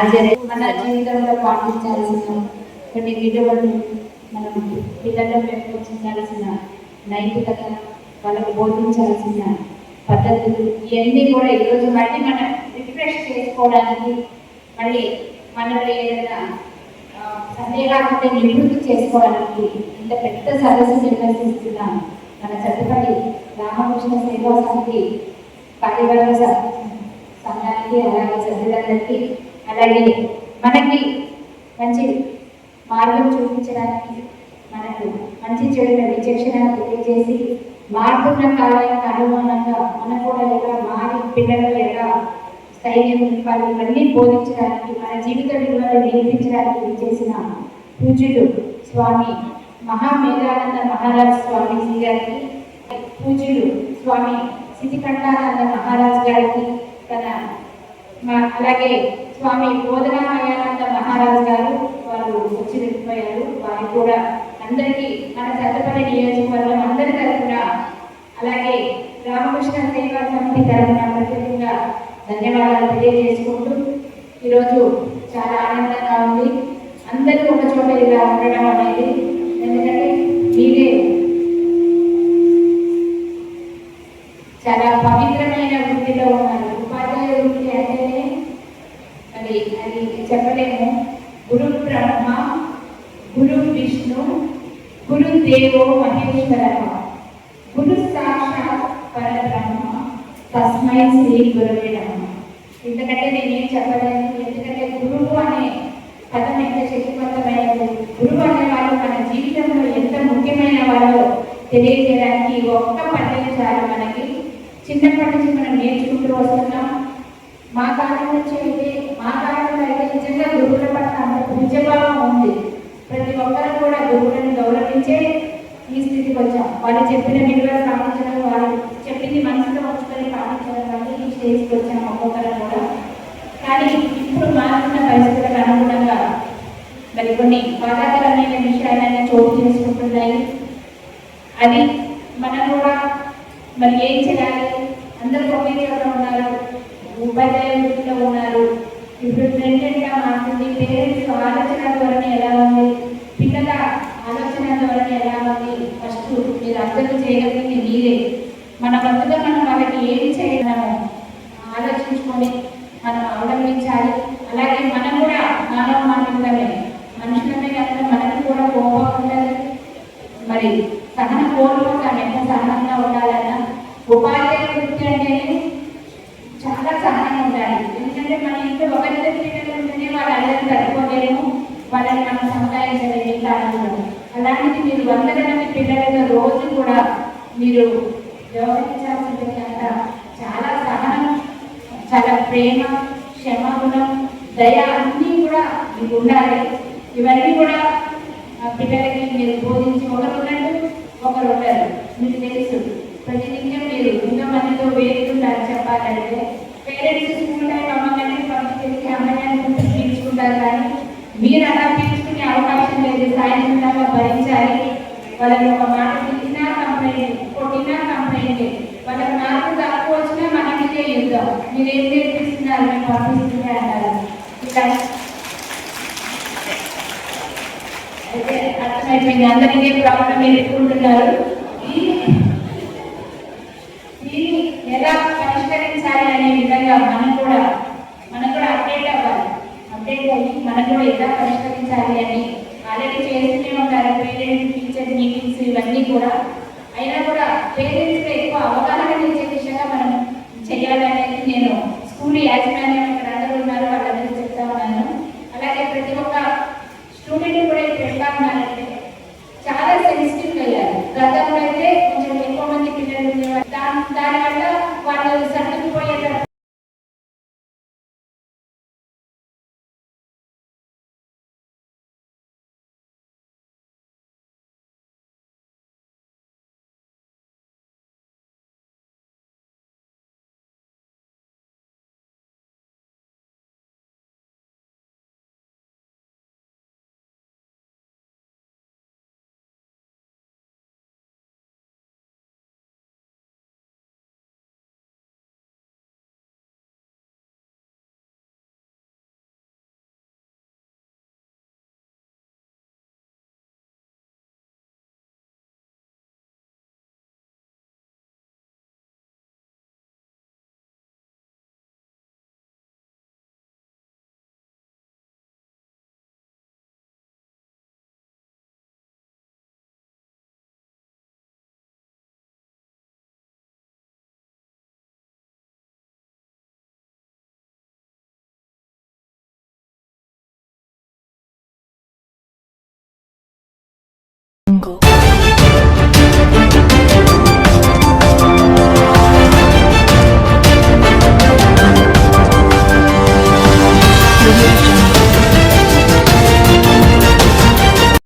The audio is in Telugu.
మన జీవితంలో పాటించాల్సిన కొన్ని విలువలు, మనం పిల్లల్లో పెంపొందించాల్సిన నైతికత, వాళ్ళకు బోధించాల్సిన పద్ధతులు, ఇవన్నీ కూడా ఈరోజు మళ్ళీ మనం రిఫ్రెష్ చేసుకోవడానికి, మళ్ళీ మనలో ఏదైనా సందేహాలు నివృత్తి చేసుకోవడానికి ఇంత పెద్ద సదస్సు నిర్వహిస్తున్న మన చదువుపల్లి రామకృష్ణ సేవా సమితి కార్యవర్గ సంఘానికి, అలాగే సభ్యులందరికీ, అలాగే మనకి మంచి మార్గం చూపించడానికి, మనకు మంచి చెడుల విచక్షణ తెలియజేసి మారుతున్న కాలానికి అనుగుణంగా మనం కూడా ఎలా మారి పిల్లలు ఎలా స్థైర్యం నింపాలి ఇవన్నీ బోధించడానికి, మన జీవిత విలువలు నేర్పించడానికి చేసిన పూజ్యులు స్వామి మహామేధానంద మహారాజ్ స్వామీజీ గారికి, పూజ్యులు స్వామి సిద్ధికంఠానంద మహారాజ్ గారికి, అలాగే స్వామి బోధనామయానంద మహారాజ్ గారు వారు వచ్చి వెళ్ళిపోయారు. వారు కూడా అందరికీ మన చట్టపల్లి నియోజకవర్గం అందరి తరఫున, అలాగే రామకృష్ణ సేవా సమితి తరఫున ప్రత్యేకంగా ధన్యవాదాలు తెలియజేసుకుంటూ, ఈరోజు చాలా ఆనందంగా ఉంది. అందరూ ఒక చోట ఇలా ఉండడం అనేది, ఎందుకంటే మీరే చాలా పవిత్రమైన వృత్తిలో ఉన్నారు. ఉపాధ్యాయ వృత్తి అంటేనే మరి అది చెప్పలేము. గురు బ్రహ్మ, గురు విష్ణు, గురు దేవో మహేశ్వర, గురు సాక్షాత్ పరబ్రహ్మ, తస్మై శ్రీ గురువే నమః. ఎందుకంటే నేనేం చెప్పలేను, ఎందుకంటే గురువు అనే పదం ఎంత శక్తివంతమైనది. గురువు అనే వాళ్ళు మన జీవితంలో ఎంత ముఖ్యమైన వాళ్ళో తెలియజేయడానికి ఒక్క పద్ధతి చాలు. మనకి చిన్నప్పటి నుంచి మనం నేర్చుకుంటూ వస్తున్నాం. మా కాలంలో అయితే నిజంగా గురువుల పట్ల అంత నిజభావం ఉంది. ప్రతి ఒక్కరు కూడా గురువులను గౌరవించే ఈ స్థితికి వచ్చాం. వాళ్ళు చెప్పిన విలువలు పాటించడం, వాళ్ళు చెప్పింది మనసులో ఉంచుకొని పాటించడం వల్ల ఈ స్టేజ్కి వచ్చాం ఒక్కొక్కరు కూడా. కానీ ఇప్పుడు మారుతున్న పరిస్థితులకు అనుగుణంగా మరి కొన్ని బాధాకరమైన విషయాలన్నీ చోటు చేసుకుంటున్నాయి. అది మనం కూడా మరి ఏం చేయాలి? అందరూ ఒకే చోట ఉన్నారు, ఉపాధ్యాయ వృత్తిలో ఉన్నారు. ఇప్పుడు ట్రెండెడ్గా మారుతుంది. పేరెంట్స్ ఆలోచన ధోరణి ఎలా ఉంది, పిల్లల ఆలోచన ధోరణి ఎలా ఉంది, ఫస్ట్ మీరు అర్థం చేయగలిగింది మీరే. మన వంతుగా మనం వాళ్ళకి ఏం చేయగలమో ఆలోచించుకొని మనం అవలంబించాలి. అలాగే మనం కూడా మానవ మానవులమే, మనుషులమే కనుక మనకి కూడా కోపం ఉండాలి. మరి సహన కోల్పోతాం, ఎంత సహనంగా ఉండాలన్నా. ఉపాధ్యాయ వృత్తి అంటేనే చాలా సహనంగా ఉండాలి. ఎందుకంటే మన ఇంట్లో ఒకరిద్దరు పిల్లలు ఉంటేనే వాళ్ళు అందరూ తట్టుకోలేము, వాళ్ళని మనం సంపాదించలేము కారణం. అలాంటిది మీరు 100 మంది పిల్లలతో రోజు కూడా మీరు వ్యవహరించాల్సింది కనుక చాలా సహనం, చాలా ప్రేమ, క్షమాగుణం, దయ అన్నీ కూడా మీకు ఉండాలి. ఇవన్నీ కూడా పిల్లలకి మీరు బోధించి, ఒకరు ఉన్నట్టు ఒకరు ఉంటారు. మీకు తెలుసు ప్రతినిత్యం మీరు 100 మందితో వేరుకుంటారు. చెప్పాలంటే పేరెంట్స్ స్కూల్ టైం అమ్మగానే పంపించేసి అమ్మగారిని పీల్చుకుంటారు, కానీ మీరు అలా పీల్చుకునే అవకాశం లేదు. సాయంత్రం దాకా భరించాలి. వాళ్ళని ఒక మాట తిట్టినా కంప్లైంట్, కొట్టినా కంప్లైంట్, వాళ్ళకి మార్పు తక్కువ వచ్చినా మనకే యుద్ధం. మీరేం నేర్పిస్తున్నారు, మేము పంపిస్తుంటే అన్నారు. ఇలా అయితే అర్థమైపోయింది అందరికీ ప్రాబ్లం ఎదుర్కొంటున్నారు. దీన్ని ఎలా పరిష్కరించాలి అనే విధంగా మనం కూడా అప్డేట్ అవ్వాలి. అప్డేట్ అయ్యి మనం కూడా ఎలా పరిష్కరించాలి అని ఆల్రెడీ చేస్తూనే ఉంటారు పేరెంట్స్ టీచర్ మీటింగ్స్ ఇవన్నీ కూడా. అయినా కూడా పేరెంట్స్కి ఎక్కువ అవగాహన ఇచ్చే దిశగా మనం చేయాలనేది నేను స్కూల్ యాజమాన్యం ఇక్కడ అందరూ ఉన్నారు వాళ్ళందరూ చెప్తా ఉన్నాను. అలాగే ప్రతి ఒక్క స్టూడెంట్ కూడా ఇప్పుడు ఎట్లా ఉన్నారంటే చాలా సెన్సిటివ్గా అయ్యారు. గతంలో అయితే కొంచెం ఎక్కువ మంది పిల్లలు దానివల్ల వాళ్ళు సర్దుకుపోయేటప్పుడు Jungle.